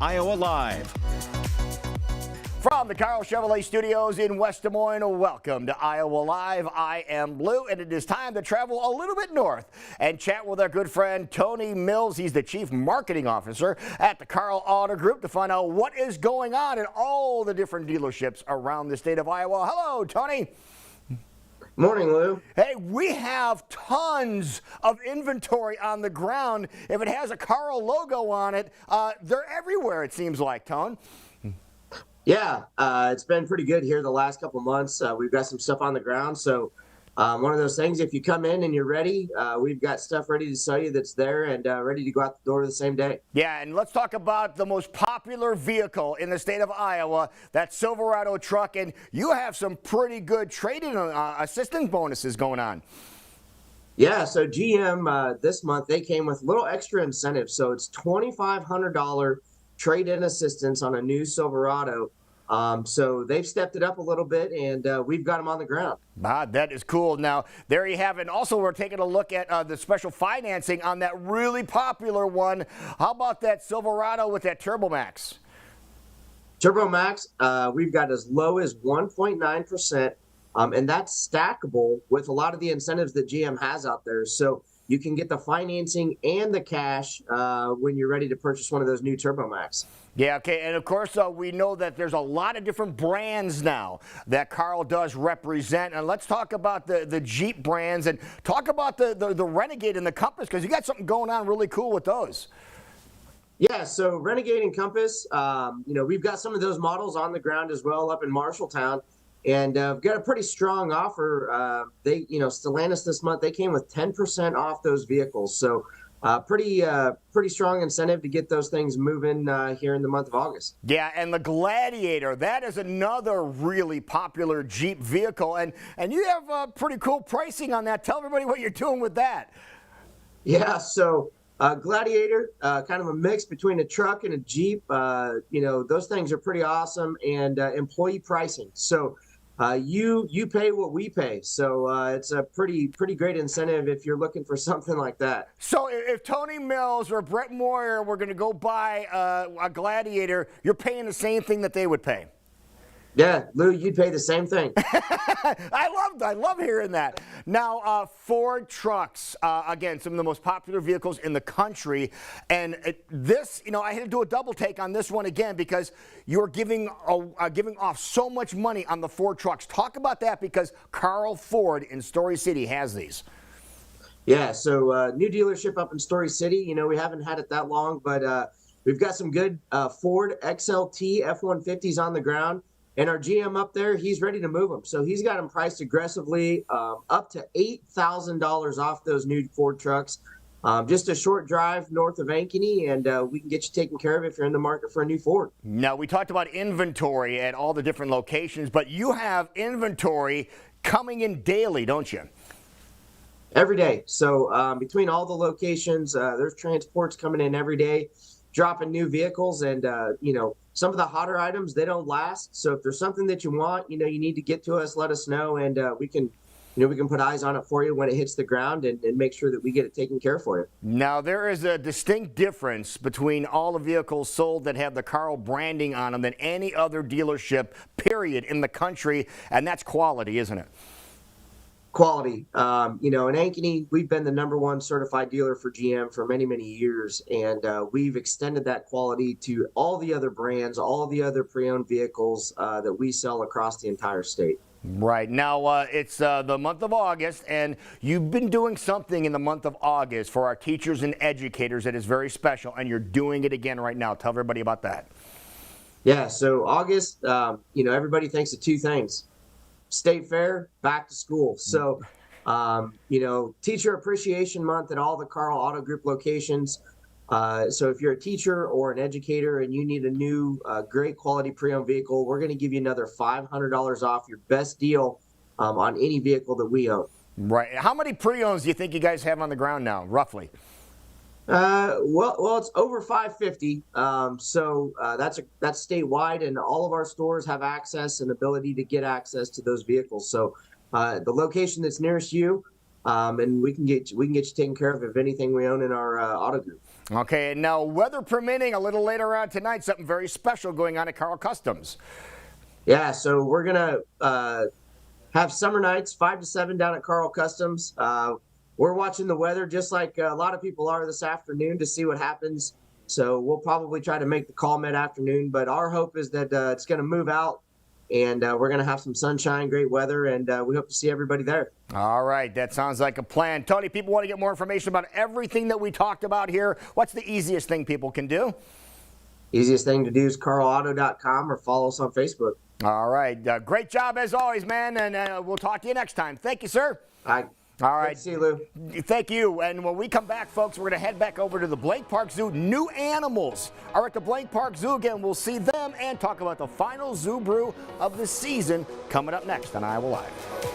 Iowa Live. From the Karl Chevrolet Studios in West Des Moines, welcome to Iowa Live. I am Blue, and it is time to travel a little bit north and chat with our good friend Tony Mills. He's the Chief Marketing Officer at the Karl Auto Group to find out what is going on in all the different dealerships around the state of Iowa. Hello, Tony. Morning, Lou. Hey, we have tons of inventory on the ground. If it has a Karl logo on it, they're everywhere, it seems like, Tone. Yeah, it's been pretty good here the last couple months. We've got some stuff on the ground. So one of those things, if you come in and you're ready, we've got stuff ready to sell you that's there and ready to go out the door the same day. Yeah, and let's talk about the most popular vehicle in the state of Iowa, that Silverado truck. And you have some pretty good trade-in assistance bonuses going on. Yeah, so GM this month, they came with a little extra incentive. So it's $2,500 trade-in assistance on a new Silverado. So they've stepped it up a little bit, and we've got them on the ground. That is cool. Now, there you have it. And also, we're taking a look at the special financing on that really popular one. How about that Silverado with that Turbo Max? Turbo Max, we've got as low as 1.9%, and that's stackable with a lot of the incentives that GM has out there. So you can get the financing and the cash when you're ready to purchase one of those new Turbo Max. Yeah, okay, and of course we know that there's a lot of different brands now that Karl does represent, and let's talk about the Jeep brands and talk about the Renegade and the Compass, because you got something going on really cool with those. Yeah, so Renegade and Compass, we've got some of those models on the ground as well up in Marshalltown. And we've got a pretty strong offer. Stellantis this month, they came with 10% off those vehicles. So pretty strong incentive to get those things moving here in the month of August. Yeah, and the Gladiator, that is another really popular Jeep vehicle. And you have pretty cool pricing on that. Tell everybody what you're doing with that. Yeah, so Gladiator, kind of a mix between a truck and a Jeep. Those things are pretty awesome, and employee pricing. So you pay what we pay. So it's a pretty great incentive if you're looking for something like that. So if Tony Mills or Brett Moyer were going to go buy a Gladiator, you're paying the same thing that they would pay. Yeah, Lou, you'd pay the same thing. I love hearing that. Now, Ford trucks, again, some of the most popular vehicles in the country. And this, I had to do a double take on this one again because you're giving off so much money on the Ford trucks. Talk about that, because Karl Ford in Story City has these. Yeah, so new dealership up in Story City. We haven't had it that long, but we've got some good Ford XLT F-150s on the ground. And our GM up there, he's ready to move them. So he's got them priced aggressively, up to $8,000 off those new Ford trucks. Just a short drive north of Ankeny, and we can get you taken care of if you're in the market for a new Ford. Now, we talked about inventory at all the different locations, but you have inventory coming in daily, don't you? Every day. So between all the locations, there's transports coming in every day, dropping new vehicles, and some of the hotter items, they don't last. So if there's something that you want, you need to get to us, let us know, and we can put eyes on it for you when it hits the ground and make sure that we get it taken care of for you. Now, there is a distinct difference between all the vehicles sold that have the Karl branding on them than any other dealership, period, in the country, and that's quality, isn't it? Quality. In Ankeny, we've been the #1 certified dealer for GM for many, many years, and we've extended that quality to all the other brands, all the other pre-owned vehicles that we sell across the entire state. Right. Now, it's the month of August, and you've been doing something in the month of August for our teachers and educators that is very special, and you're doing it again right now. Tell everybody about that. Yeah, so August, everybody thinks of two things: State Fair, back to school. So, Teacher Appreciation Month at all the Karl Auto Group locations. So if you're a teacher or an educator and you need a new, great quality pre-owned vehicle, we're going to give you another $500 off your best deal on any vehicle that we own. Right. How many pre-owns do you think you guys have on the ground now, roughly? Well, it's over 550. That's statewide, and all of our stores have access and ability to get access to those vehicles. So the location that's nearest you, and we can get you taken care of anything we own in our auto group. Okay, and now weather permitting, a little later on tonight, something very special going on at Karl Customs. Yeah, so we're gonna have summer nights 5 to 7 down at Karl Customs. We're watching the weather just like a lot of people are this afternoon to see what happens. So we'll probably try to make the call mid-afternoon, but our hope is that it's going to move out, and we're going to have some sunshine, great weather, and we hope to see everybody there. All right, that sounds like a plan. Tony, people want to get more information about everything that we talked about here. What's the easiest thing people can do? Easiest thing to do is karlauto.com or follow us on Facebook. All right, great job as always, man, and we'll talk to you next time. Thank you, sir. All right. Good to see you, Lou. Thank you. And when we come back, folks, we're going to head back over to the Blank Park Zoo. New animals are at the Blank Park Zoo again. We'll see them and talk about the final zoo brew of the season coming up next on Iowa Live.